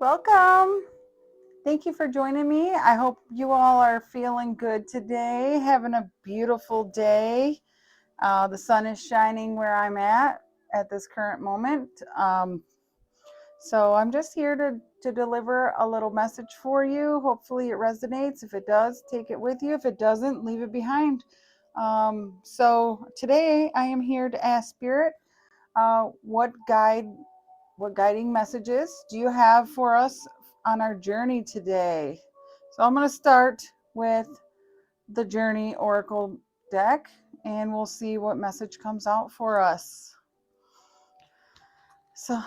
Welcome. Thank you for joining me. I hope you all are feeling good today, having a beautiful day. The sun is shining where I'm at this current moment. So I'm just here to deliver a little message for you. Hopefully it resonates. If it does, take it with you. If it doesn't, leave it behind. So today I am here to ask Spirit, what guiding messages do you have for us on our journey today? So I'm going to start with the Journey Oracle deck, and we'll see what message comes out for us. So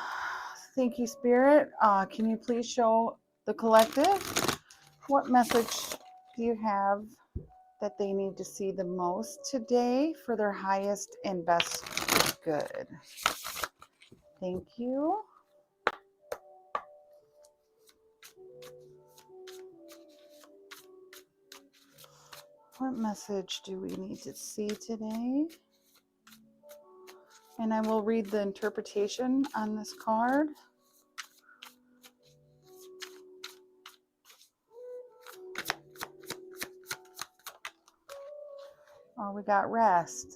thank you, Spirit. Can you please show the collective what message do you have that they need to see the most today for their highest and best good? Thank you. What message do we need to see today? And I will read the interpretation on this card. Oh, we got rest.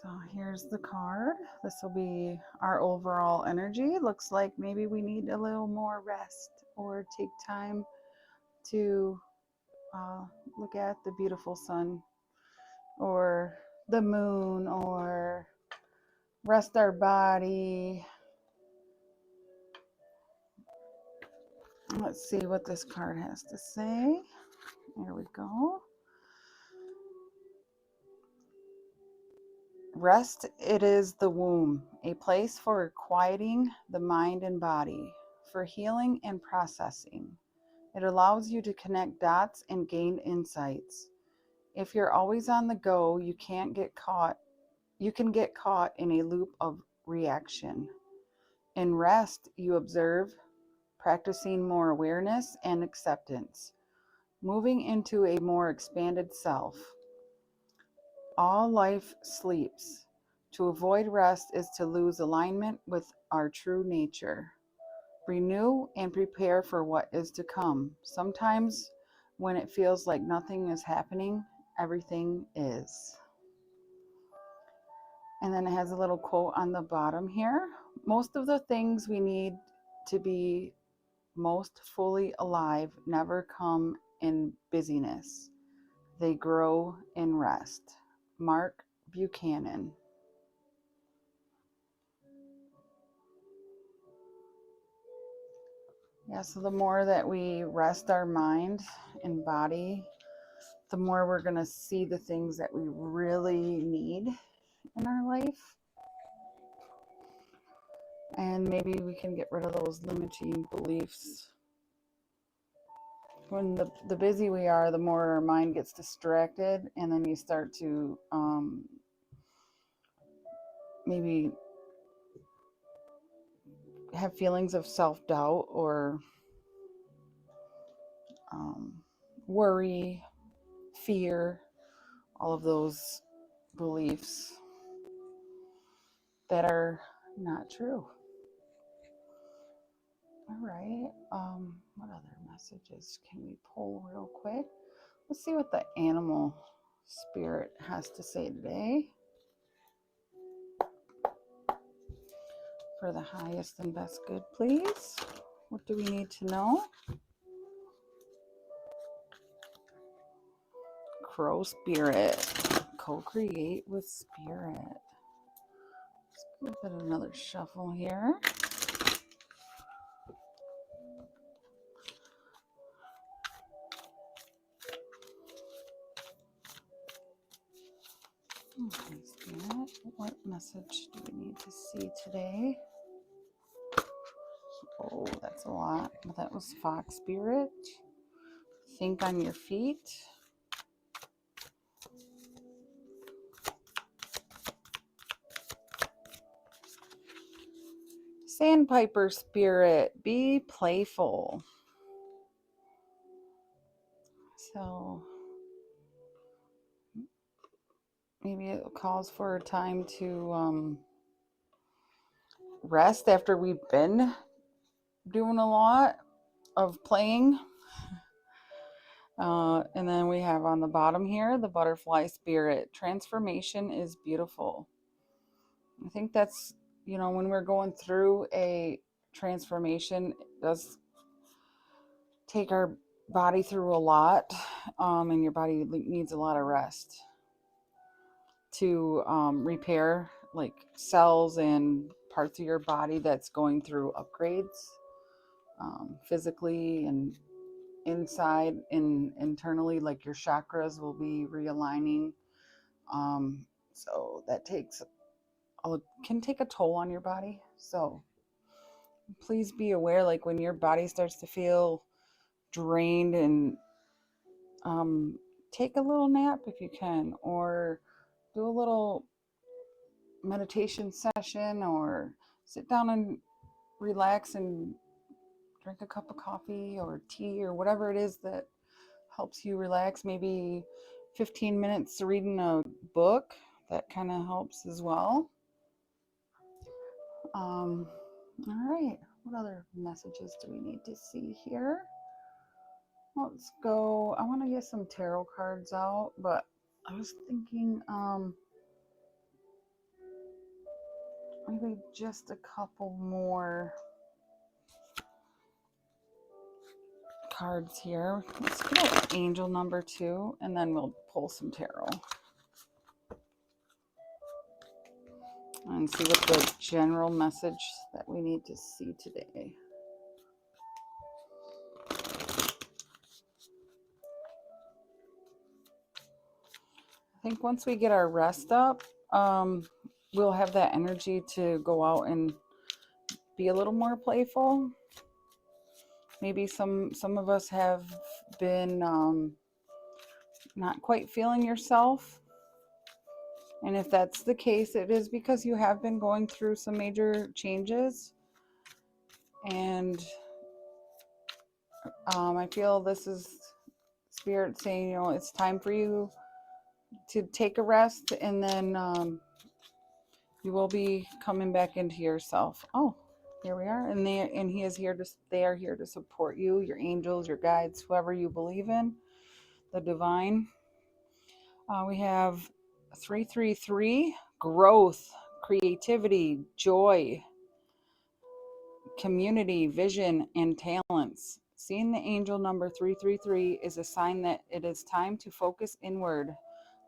So here's the card. This will be our overall energy. Looks like maybe we need a little more rest or take time to look at the beautiful sun or the moon or rest our body. Let's see what this card has to say. There we go. Rest, it is the womb, a place for quieting the mind and body, for healing and processing. It allows you to connect dots and gain insights. If you're always on the go, you can get caught in a loop of reaction. In rest, you observe, practicing more awareness and acceptance, moving into a more expanded self. All life sleeps. To avoid rest is to lose alignment with our true nature. Renew and prepare for what is to come. Sometimes when it feels like nothing is happening, everything is. And then it has a little quote on the bottom here. Most of the things we need to be most fully alive never come in busyness. They grow in rest. Mark Buchanan. Yeah, so the more that we rest our mind and body, the more we're going to see the things that we really need in our life. And maybe we can get rid of those limiting beliefs. When the busy we are, the more our mind gets distracted, and then you start to maybe have feelings of self-doubt or worry, fear, all of those beliefs that are not true. All right. What other messages can we pull real quick? Let's see what the animal spirit has to say today. For the highest and best good, please. What do we need to know? Crow spirit. Co-create with spirit. Let's give it another shuffle here. Okay, spirit. What message do we need to see today? Oh, that's a lot. That was fox spirit. Think on your feet. Sandpiper spirit, be playful. So maybe it calls for a time to rest after we've been doing a lot of playing. And then we have on the bottom here, the butterfly spirit. Transformation is beautiful. I think that's, when we're going through a transformation, it does take our body through a lot, and your body needs a lot of rest to repair like cells and parts of your body that's going through upgrades, physically and inside and internally, like your chakras will be realigning. So that can take a toll on your body. So please be aware, like when your body starts to feel drained, and take a little nap if you can, or do a little meditation session, or sit down and relax and drink a cup of coffee or tea or whatever it is that helps you relax. Maybe 15 minutes reading a book, that kind of helps as well. All right, what other messages do we need to see here? Let's go. I want to get some tarot cards out, but I was thinking maybe just a couple more cards here. Let's get angel number 2, and then we'll pull some tarot and see what the general message that we need to see today. I think once we get our rest up, we'll have that energy to go out and be a little more playful. Maybe some of us have been not quite feeling yourself. And if that's the case, it is because you have been going through some major changes. And I feel this is Spirit saying, it's time for you to take a rest, and then you will be coming back into yourself. Oh, here we are. And they are here to support you, your angels, your guides, whoever you believe in, the divine. We have 333, growth, creativity, joy, community, vision, and talents. Seeing the angel number 333 is a sign that it is time to focus inward,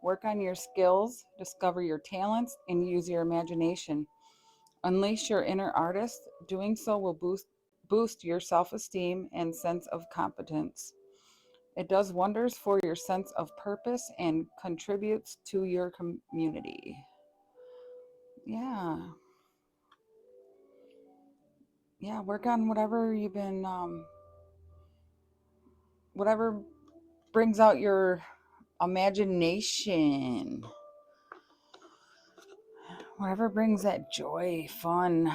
work on your skills, discover your talents, and use your imagination. Unleash your inner artist. Doing so will boost your self-esteem and sense of competence. It does wonders for your sense of purpose and contributes to your community. Yeah. Yeah, work on whatever you've been, whatever brings out your imagination. Whatever brings that joy, fun.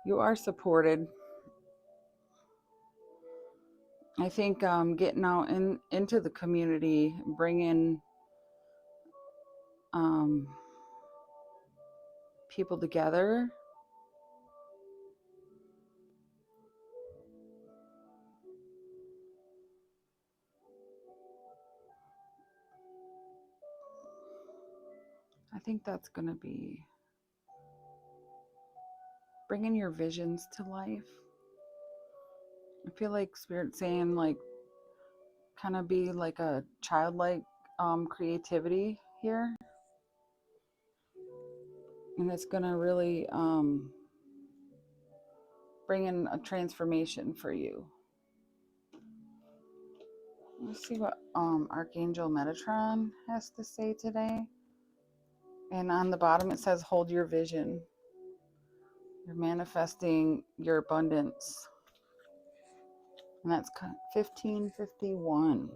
You are supported. I think getting out into the community, bringing people together, I think that's going to be bringing your visions to life. I feel like Spirit saying, like, kind of be like a childlike creativity here. And it's going to really bring in a transformation for you. Let's see what Archangel Metatron has to say today. And on the bottom it says, hold your vision. You're manifesting your abundance. And that's 1551.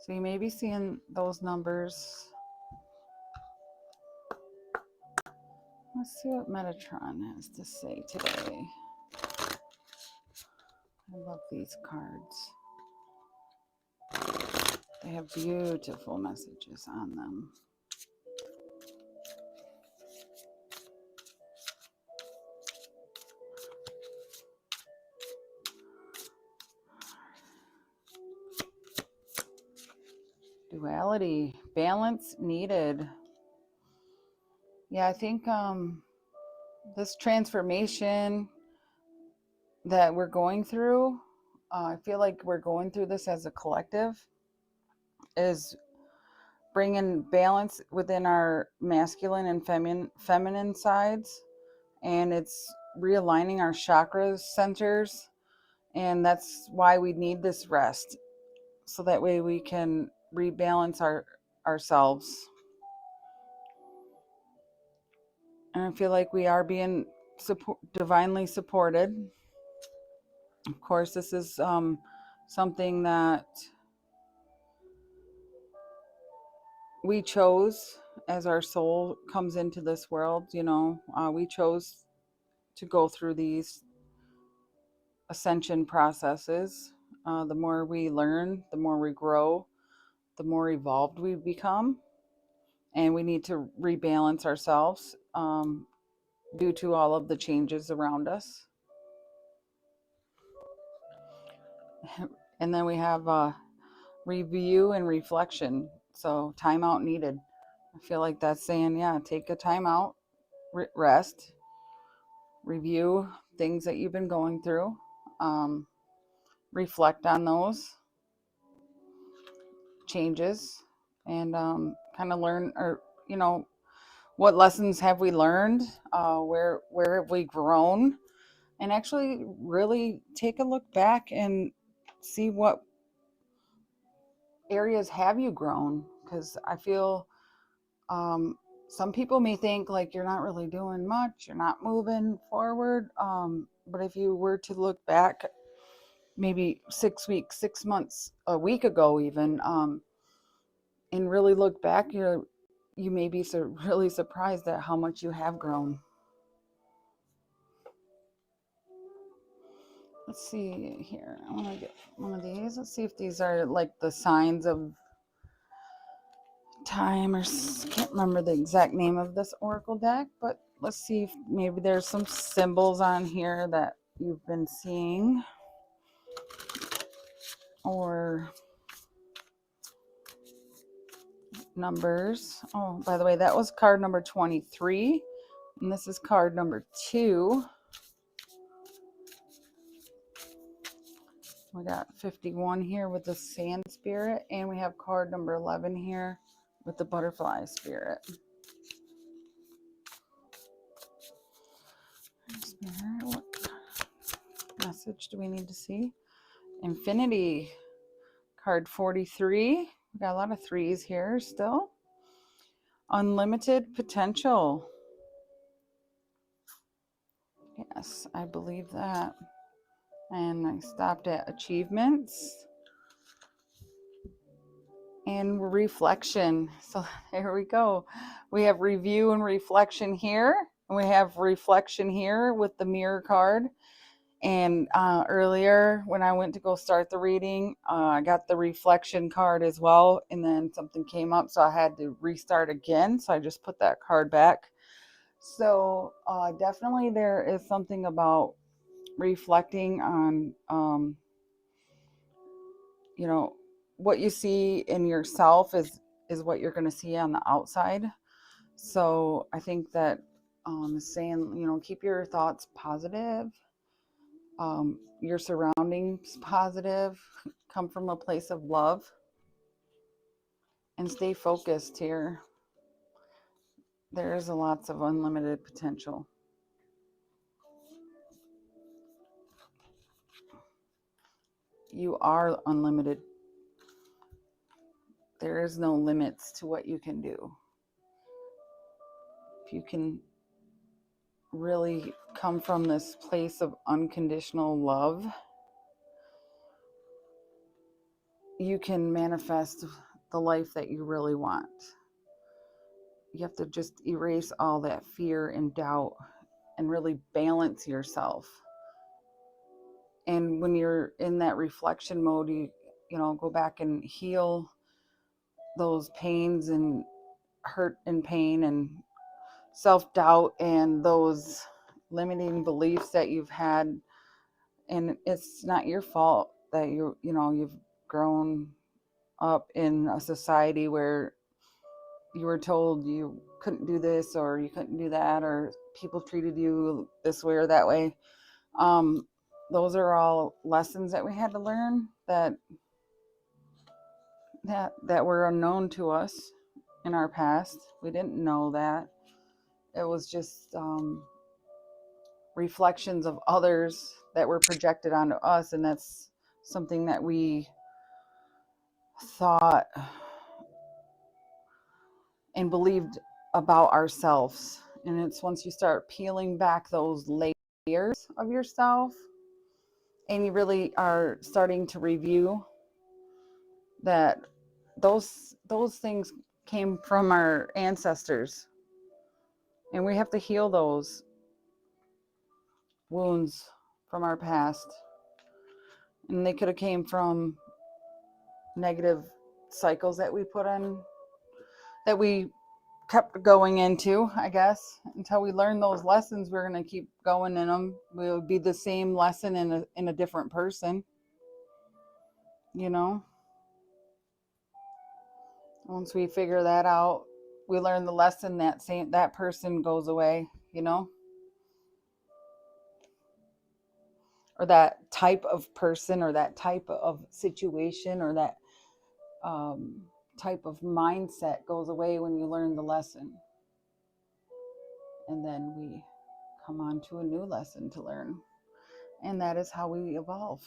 So you may be seeing those numbers. Let's see what Metatron has to say today. I love these cards. They have beautiful messages on them. Duality, balance needed. Yeah, I think this transformation that we're going through, I feel like we're going through this as a collective, is bringing balance within our masculine and feminine sides, and it's realigning our chakras centers, and that's why we need this rest, so that way we can rebalance ourselves. And I feel like we are being divinely supported. Of course, this is something that we chose as our soul comes into this world. We chose to go through these ascension processes. The more we learn, the more we grow, the more evolved we become. And we need to rebalance ourselves due to all of the changes around us. And then we have review and reflection. So time out needed. I feel like that's saying, yeah, take a time out, rest, review things that you've been going through, reflect on those changes, and kind of learn, or what lessons have we learned, where have we grown, and actually really take a look back and see what areas have you grown. Because I feel some people may think like you're not really doing much, you're not moving forward, but if you were to look back maybe 6 weeks, 6 months, a week ago even, and really look back, you may be really surprised at how much you have grown. Let's see here. I want to get one of these. Let's see if these are like the signs of time, or can't remember the exact name of this oracle deck, but let's see if maybe there's some symbols on here that you've been seeing, or numbers. Oh, by the way, that was card number 23, and this is card number 2. We got 51 here with the sand spirit, and we have card number 11 here with the butterfly spirit. Spirit, what message do we need to see? Infinity, card 43. We got a lot of 3s here still. Unlimited potential. Yes, I believe that. And I stopped at achievements and reflection. So there we go. We have review and reflection here. And we have reflection here with the mirror card. And earlier when I went to go start the reading, I got the reflection card as well. And then something came up, so I had to restart again. So I just put that card back. So definitely there is something about reflecting on, what you see in yourself is what you're going to see on the outside. So I think that saying, keep your thoughts positive, your surroundings positive, come from a place of love, and stay focused here. There is lots of unlimited potential. You are unlimited. There is no limits to what you can do. If you can really come from this place of unconditional love, you can manifest the life that you really want. You have to just erase all that fear and doubt and really balance yourself. And when you're in that reflection mode, you go back and heal those pains and hurt and pain and self-doubt and those limiting beliefs that you've had. And it's not your fault that you've grown up in a society where you were told you couldn't do this or you couldn't do that, or people treated you this way or that way. Those are all lessons that we had to learn that were unknown to us in our past. We didn't know that. It was just reflections of others that were projected onto us, and that's something that we thought and believed about ourselves. And it's once you start peeling back those layers of yourself and you really are starting to review that those things came from our ancestors, and we have to heal those wounds from our past. And they could have came from negative cycles that we put in, that we kept going into, I guess, until we learn those lessons. We're going to keep going in them. We would be the same lesson in a different person, you know. Once we figure that out, we learn the lesson, that person goes away, you know, or that type of person or that type of situation or that type of mindset goes away when you learn the lesson. And then we come on to a new lesson to learn. And that is how we evolve.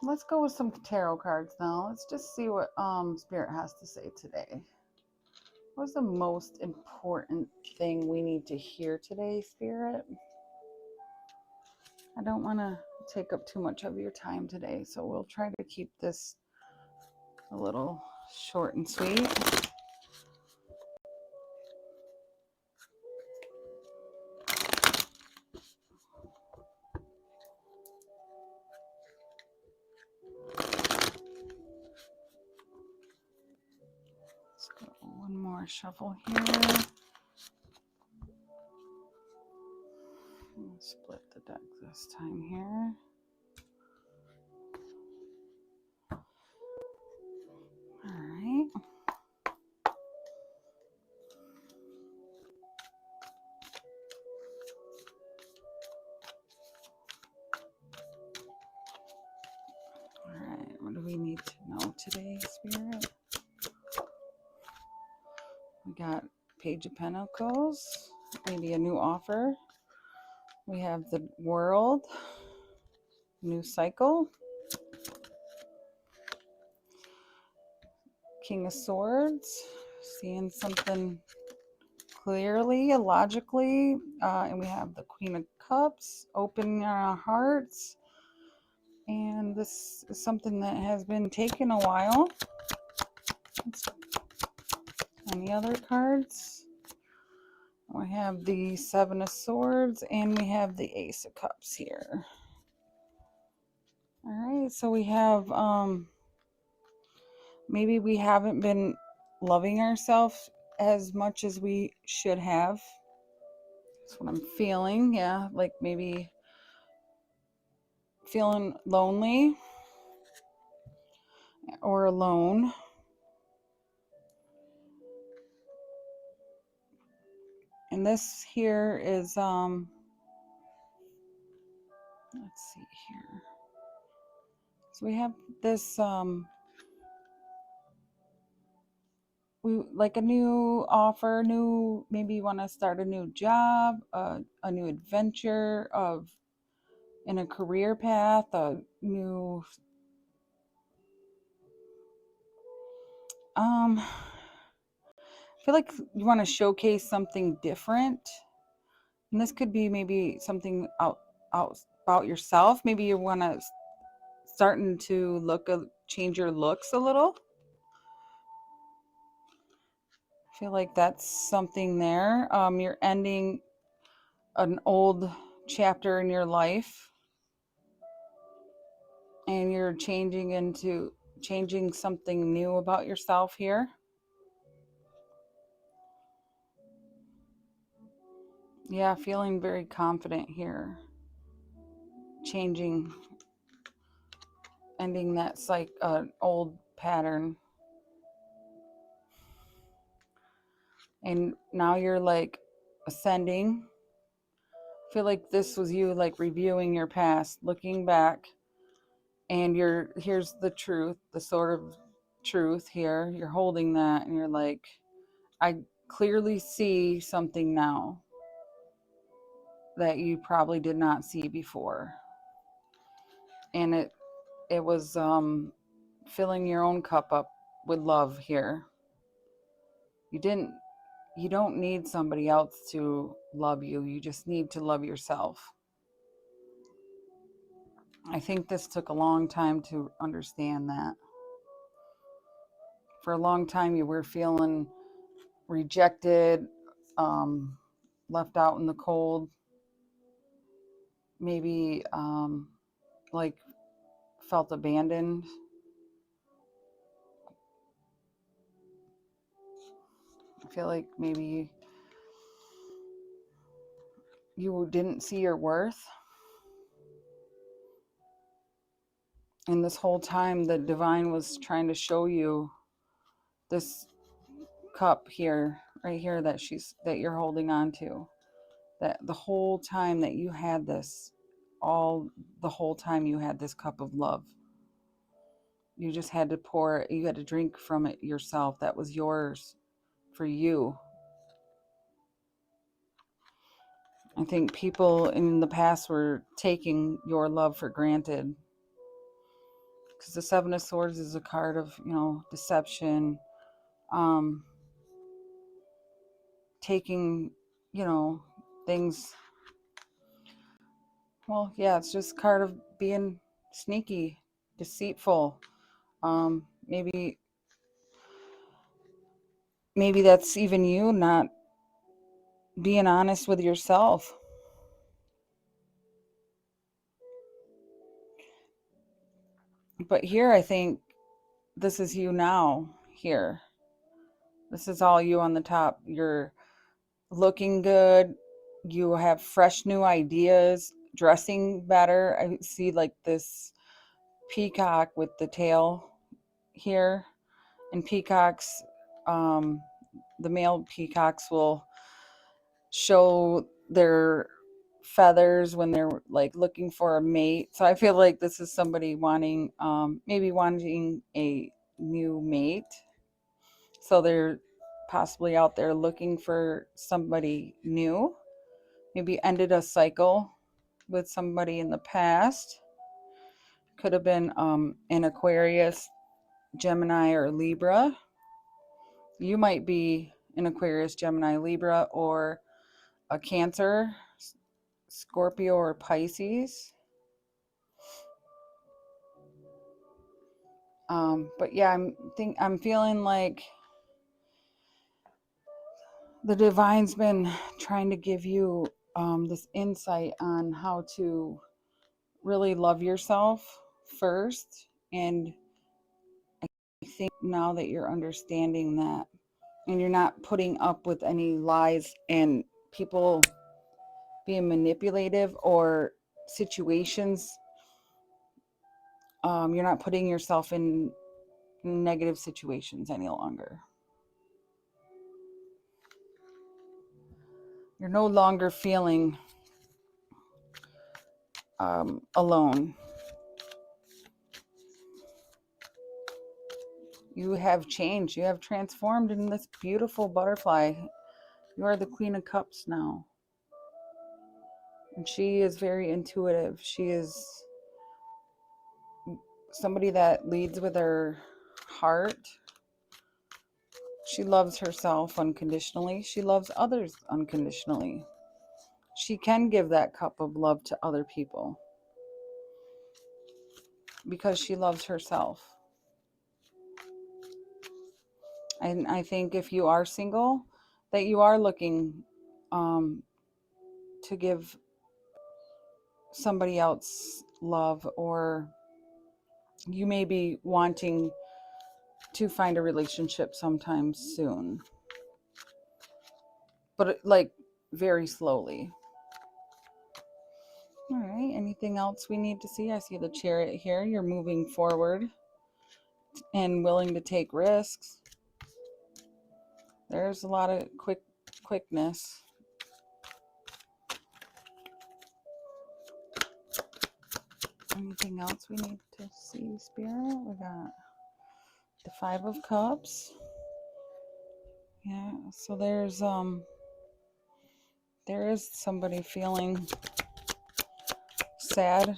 Let's go with some tarot cards now. Let's just see what Spirit has to say today. What's the most important thing we need to hear today, Spirit? I don't want to take up too much of your time today, so we'll try to keep this a little short and sweet. Let's go one more shuffle here. Split the deck this time here. All right. All right. What do we need to know today, Spirit? We got Page of Pentacles, maybe a new offer. We have the World, new cycle. King of Swords, seeing something clearly, logically. And we have the Queen of Cups, opening our hearts. And this is something that has been taking a while. Any other cards? We have the Seven of Swords, and we have the Ace of Cups here. All right, so we have maybe we haven't been loving ourselves as much as we should have. That's what I'm feeling. Yeah, like maybe feeling lonely or alone. And this here is let's see here. So we have this we like a new offer, maybe you want to start a new job, a new adventure in a career path, a new I feel like you want to showcase something different. And this could be maybe something out about yourself. Maybe you want to starting to change your looks a little. I feel like that's something there. You're ending an old chapter in your life, and you're changing something new about yourself here. Yeah, feeling very confident here. changing, ending that old pattern. And now you're like ascending. I feel like this was you like reviewing your past, looking back, and here's the truth, the sort of truth here. You're holding that and you're like, I clearly see something now that you probably did not see before. And it was filling your own cup up with love here. You don't need somebody else to love you. You just need to love yourself. I think this took a long time to understand that. For a long time, you were feeling rejected, left out in the cold, maybe like felt abandoned. I feel like maybe you didn't see your worth. And this whole time, the divine was trying to show you this cup here, right here, that you're holding on to. That the whole time that you had this, the whole time you had this cup of love. You just had to pour it, you had to drink from it yourself. That was yours for you. I think people in the past were taking your love for granted. Because the Seven of Swords is a card of, deception, taking, things. Well, yeah, it's just a card of being sneaky, deceitful. Maybe that's even you not being honest with yourself. But here, I think this is you now. Here, this is all you on the top. You're looking good. You have fresh new ideas, dressing better. I see like this peacock with the tail here. And peacocks, the male peacocks will show their feathers when they're like looking for a mate. So I feel like this is somebody wanting, maybe wanting a new mate. So they're possibly out there looking for somebody new. Maybe ended a cycle with somebody in the past. Could have been an Aquarius, Gemini, or Libra. You might be an Aquarius, Gemini, Libra, or a Cancer, Scorpio, or Pisces. But yeah, I'm feeling like the divine's been trying to give you this insight on how to really love yourself first. And I think now that you're understanding that, and you're not putting up with any lies and people being manipulative or situations, you're not putting yourself in negative situations any longer. You're no longer feeling alone. You have changed. You have transformed in this beautiful butterfly. You are the Queen of Cups now. And she is very intuitive. She is somebody that leads with her heart. She loves herself unconditionally. She loves others unconditionally. She can give that cup of love to other people because she loves herself. And I think if you are single, that you are looking to give somebody else love, or you may be wanting to find a relationship sometime soon, but like very slowly. All right, any Anything else we need to see? I see the Chariot here. You're moving forward and willing to take risks. There's a lot of quickness. Anything else we need to see, Spirit? We got the Five of Cups. Yeah, so there is somebody feeling sad,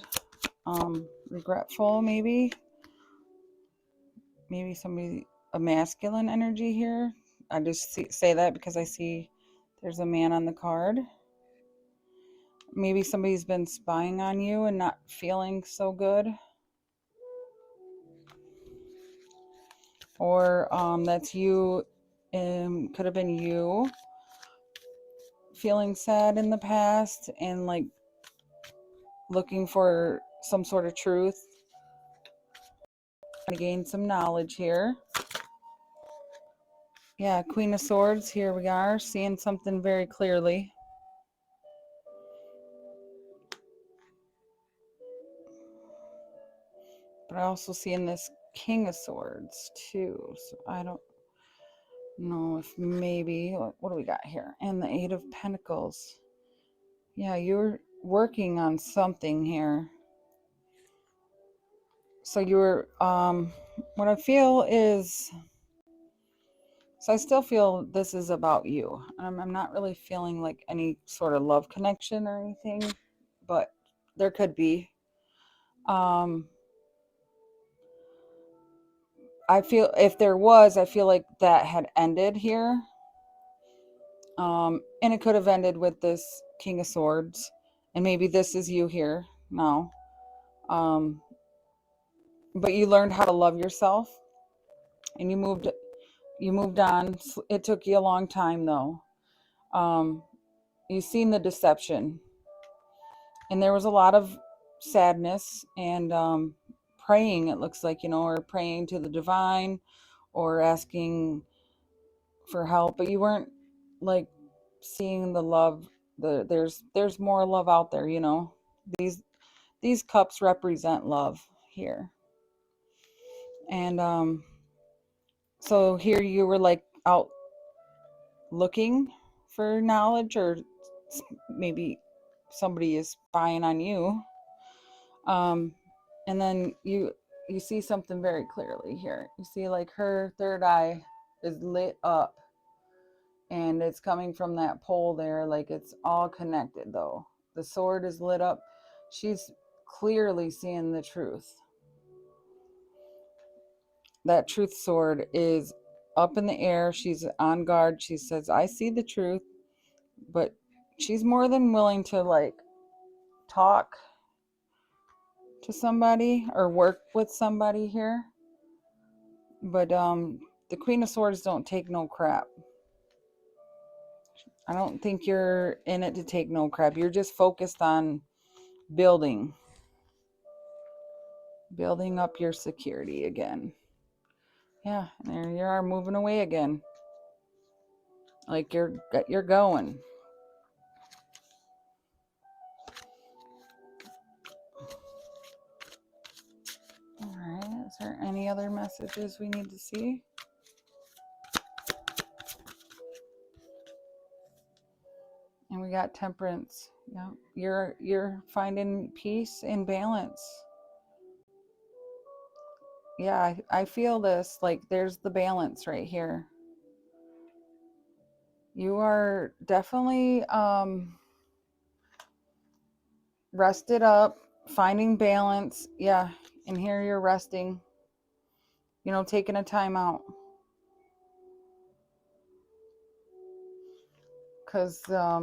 regretful, maybe somebody, a masculine energy here. I just say that because I see there's a man on the card. Maybe somebody's been spying on you and not feeling so good. Or that's you, could have been you feeling sad in the past and like looking for some sort of truth. To gain some knowledge here. Yeah, Queen of Swords, here we are, seeing something very clearly. But I also seeing this King of Swords too. So I don't know if maybe, what do we got here? And the Eight of Pentacles. Yeah, you're working on something here. So you're, what I feel is, so I still feel this is about you. I'm not really feeling like any sort of love connection or anything, but there could be. I feel if there was, I feel like that had ended here. And it could have ended with this King of Swords. And maybe this is you here now. But you learned how to love yourself. And you moved on. It took you a long time though. You've seen the deception. And there was a lot of sadness and praying, it looks like, or praying to the divine or asking for help, but you weren't like seeing the love. There's more love out there. These cups represent love here. And so here you were like out looking for knowledge, or maybe somebody is spying on you. And then you see something very clearly here. You see like her third eye is lit up, and it's coming from that pole there. Like it's all connected though. The sword is lit up. She's clearly seeing the truth. That truth sword is up in the air. She's on guard. She says, I see the truth. But she's more than willing to like talk to somebody or work with somebody here. But the Queen of Swords don't take no crap. I don't think you're in it to take no crap. You're just focused on building up your security again. Yeah, there you are, moving away again. Like you're going. All right, is there any other messages we need to see? And we got Temperance. Yeah, you're finding peace and balance. Yeah, I feel this, like there's the balance right here. You are definitely rested up, finding balance. Yeah, and here you're resting, taking a time out. Because I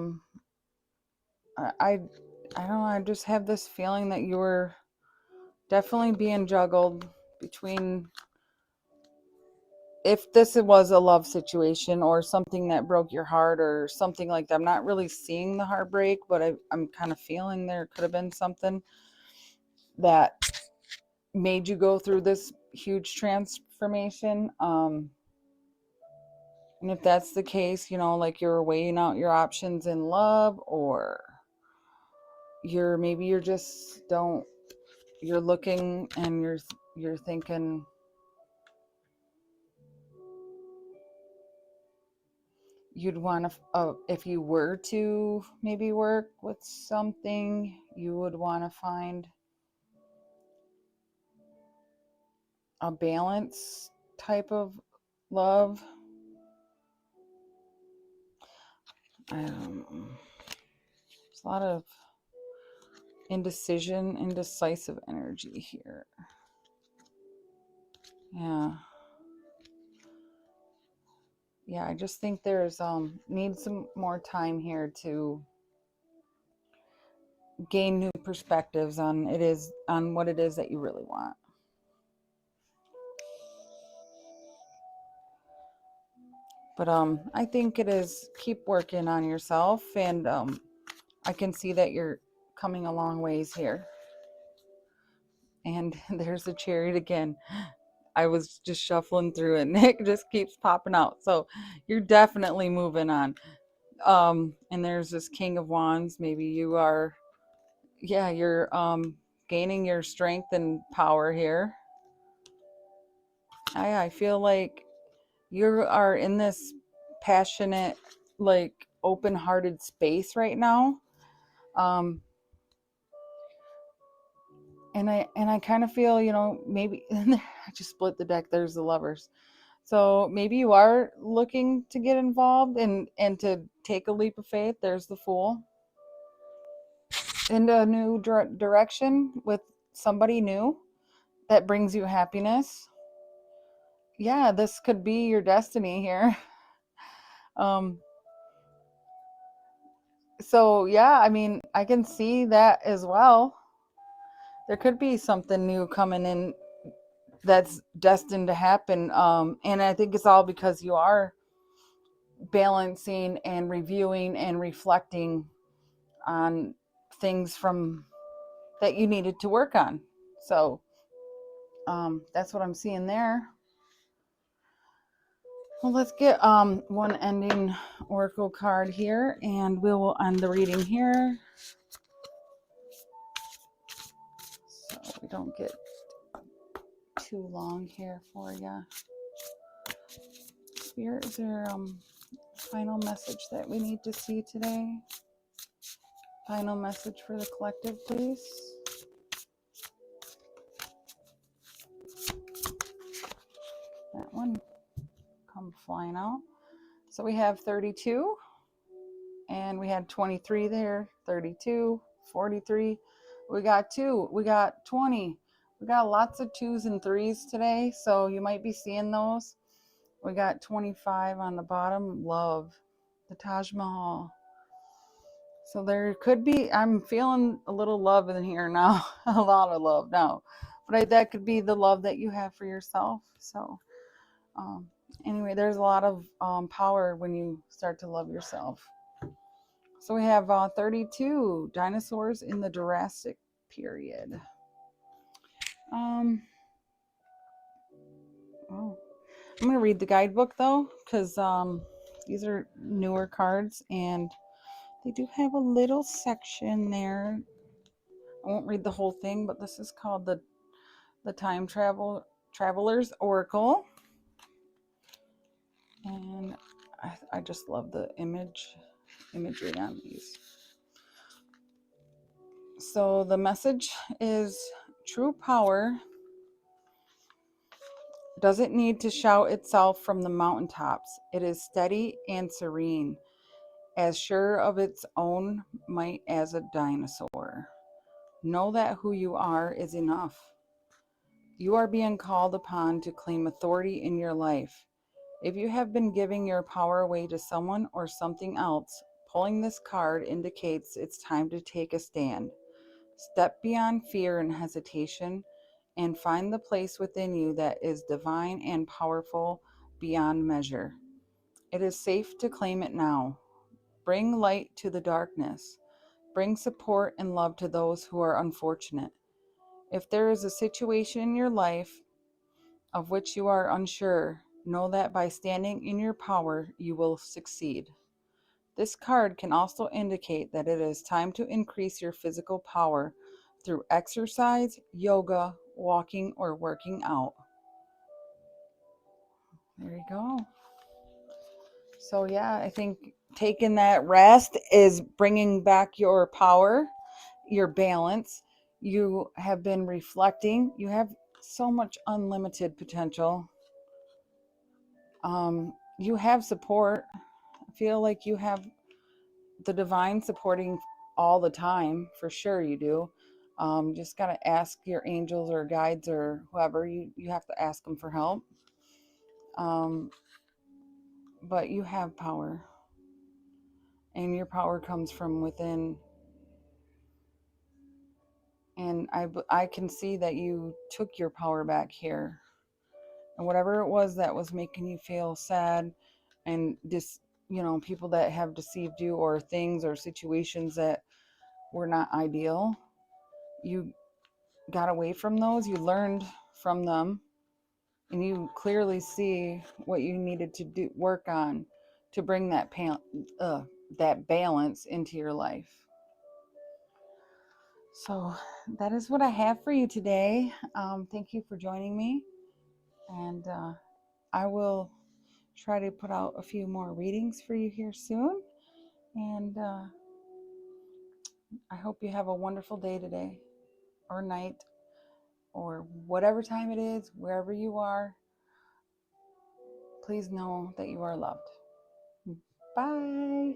don't know, I just have this feeling that you were definitely being juggled between, if this was a love situation or something that broke your heart or something like that. I'm not really seeing the heartbreak, but I'm kind of feeling there could have been something that made you go through this huge transformation. And if that's the case, like you're weighing out your options in love, or maybe you're just don't, you're looking and you're thinking, you'd want to, if you were to maybe work with something, you would want to find a balance type of love. There's a lot of indecisive energy here. Yeah, I just think there's need some more time here to gain new perspectives on what it is that you really want. But I think it is, keep working on yourself, and I can see that you're coming a long ways here. And there's the Chariot again. I was just shuffling through it. Nick just keeps popping out. So you're definitely moving on. And there's this King of Wands. Maybe you are, yeah, you're gaining your strength and power here. I feel like you are in this passionate, like open-hearted space right now. And I kind of feel, maybe I just split the deck. There's the Lovers. So maybe you are looking to get involved and to take a leap of faith. There's the Fool. Into a new direction with somebody new that brings you happiness. Yeah, this could be your destiny here. So yeah, I mean, I can see that as well. There could be something new coming in that's destined to happen. And I think it's all because you are balancing and reviewing and reflecting on things from that you needed to work on. So that's what I'm seeing there. Well, let's get one ending oracle card here, and we will end the reading here, so we don't get too long here for you. Spirit, is there final message that we need to see today? Final message for the collective, please. That one come flying out. So we have 32, and we had 23 there, 32, 43. We got 2, we got 20. We got lots of 2s and 3s today, so you might be seeing those. We got 25 on the bottom, love, the Taj Mahal. So there could be, I'm feeling a little love in here now, a lot of love now. But that could be the love that you have for yourself. So anyway, there's a lot of power when you start to love yourself. So we have 32 dinosaurs in the Jurassic period. Oh, I'm going to read the guidebook though, because these are newer cards and they do have a little section there. I won't read the whole thing, but this is called the Time Traveler's Oracle. And I just love the imagery on these. So the message is true power doesn't need to shout itself from the mountaintops. It is steady and serene, as sure of its own might as a dinosaur. Know that who you are is enough. You are being called upon to claim authority in your life. If you have been giving your power away to someone or something else, pulling this card indicates it's time to take a stand. Step beyond fear and hesitation and find the place within you that is divine and powerful beyond measure. It is safe to claim it now. Bring light to the darkness. Bring support and love to those who are unfortunate. If there is a situation in your life of which you are unsure, know that by standing in your power, you will succeed. This card can also indicate that it is time to increase your physical power through exercise, yoga, walking, or working out. There you go. So yeah, I think taking that rest is bringing back your power, your balance. You have been reflecting. You have so much unlimited potential. You have support. I feel like you have the divine supporting all the time. For sure you do. Just got to ask your angels or guides or whoever. You have to ask them for help. But you have power. And your power comes from within. And I can see that you took your power back here. And whatever it was that was making you feel sad and people that have deceived you, or things or situations that were not ideal, you got away from those, you learned from them, and you clearly see what you needed to do, work on to bring that balance into your life. So that is what I have for you today. Thank you for joining me, and I will try to put out a few more readings for you here soon. And I hope you have a wonderful day today, or night, or whatever time it is, wherever you are. Please know that you are loved. Bye.